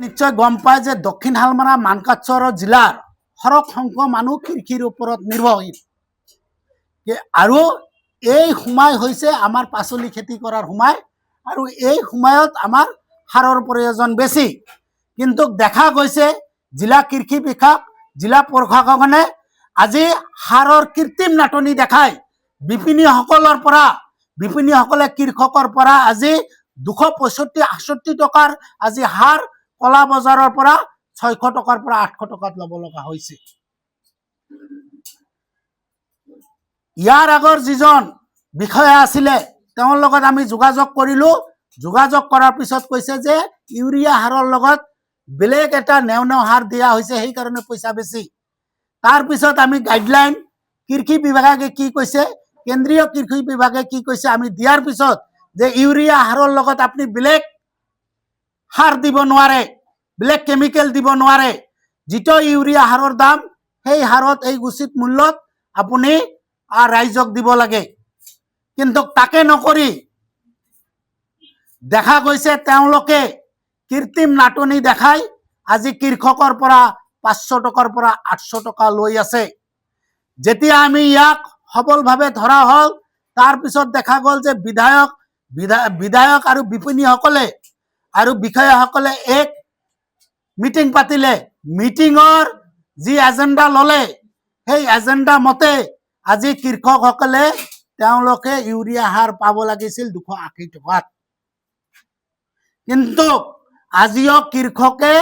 নিশ্চয় গম পায় যে দক্ষিণ হালমাৰা মানকাচৰ জিলাৰ সৰহ সংখ্যক মানুহ কৃষিৰ ওপৰত নিৰ্ভৰশীল আৰু এই সময় হৈছে আমাৰ পাচলি খেতি কৰাৰ সময় আৰু এই সময়ত আমাৰ সাৰৰ প্ৰয়োজন বেছি কিন্তু দেখা গৈছে জিলা কৃষি বিভাগ জিলা প্ৰশাসনে আজি সাৰৰ কৃত্ৰিম নাটনি দেখায় বিপণীসকলে কৃষকৰ পৰা আজি 265-68 টকাৰ আজি সাৰ কলা বজাৰৰ পৰা 600 টকাৰ পৰা 800 টকাত ল'ব লগা হৈছে। ইয়াৰ আগৰ যিজন বিষয়া আছিলে তেওঁৰ লগত আমি যোগাযোগ কৰিলো যোগাযোগ কৰাৰ পিছত কৈছে যে ইউৰিয়া সাৰৰ লগত বেলেগ এটা নেও সাৰ দিয়া হৈছে সেই কাৰণে পইচা বেছি তাৰ পিছত আমি গাইডলাইন কৃষি বিভাগে কি কৈছে কেন্দ্ৰীয় কৃষি বিভাগে কি কৈছে আমি দিয়াৰ পিছত যে ইউৰিয়া সাৰৰ লগত আপুনি বেলেগ সাৰ দিব নোৱাৰে বেলেগ কেমিকেল দিব নোৱাৰে যিটো ইউৰিয়া সাৰৰ দাম সেই হাৰত এই উচিত মূল্যত আপুনি ৰাইজক দিব লাগে কিন্তু তাকে নকৰি দেখা গৈছে তেওঁলোকে কৃত্ৰিম নাটনি দেখাই আজি কৃষকৰ পৰা 500 টকাৰ পৰা 800 টকা লৈ আছে যেতিয়া আমি ইয়াক সবলভাৱে ধৰা হল তাৰ পিছত দেখা গল যে বিধায়ক আৰু বিপণীসকলে আৰু বিষয়াসকলে এক মিটিং পাতিলে মিটিঙৰ যি এজেন্ডা ললে সেই এজেন্ডা মতে আজি কৃষকসকলে তেওঁলোকে ইউৰিয়া সাৰ পাব লাগিছিল 280 টকাত কিন্তু আজিও কৃষকে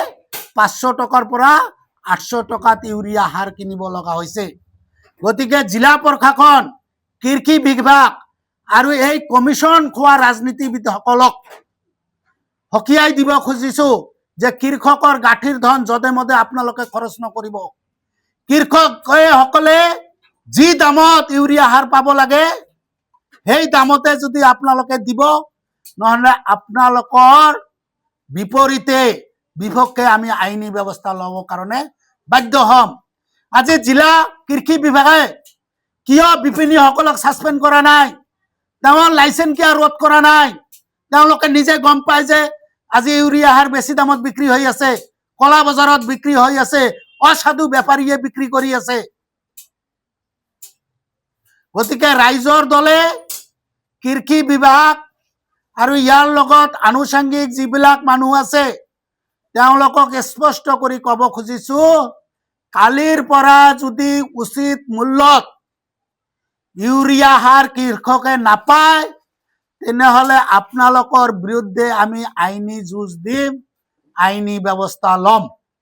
500 টকাৰ পৰা 800 টকাত ইউৰিয়া সাৰ কিনিব লগা হৈছে গতিকে জিলা প্ৰশাসন কৃষি বিভাগ আৰু এই কমিশন খোৱা ৰাজনীতিবিদসকলক হকিয়াই দিব খুজিছো যে কৃষকৰ গাঠিৰ ধন যদে মদে আপোনালোকে খৰচ নকৰিব কৃষকসকলে যি দামত ইউৰিয়া সাৰ পাব লাগে সেই দামতে যদি আপোনালোকে দিব নহলে আপোনালোকৰ বিপক্ষে আমি আইনী ব্যৱস্থা লব কাৰণে বাধ্য হম আজি জিলা কৃষি বিভাগে কিয় বিপণীসকলক সাসপেন্ড কৰা নাই তেওঁৰ লাইসেন্স কিয় ৰদ কৰা নাই তেওঁলোকে নিজে গম পায় যে আজি ইউৰিয়া সাৰ বেছি দামত বিক্ৰী হৈ আছে কলা বজাৰত বিক্ৰী হৈ আছে অসাধু বেপাৰীয়ে বিক্ৰী কৰি আছে গতিকে ৰাইজৰ দলে কৃষি বিভাগ আৰু ইয়াৰ লগত আনুষংগিক যিবিলাক মানুহ আছে তেওঁলোকক স্পষ্ট কৰি কব খুজিছো কালিৰ পৰা যদি উচিত মূল্যত ইউৰিয়া সাৰ কৃষকে নাপায় তেনেহলে আপোনালোকৰ বিৰুদ্ধে আমি আইনী যুঁজ দিম আইনী ব্যৱস্থা লম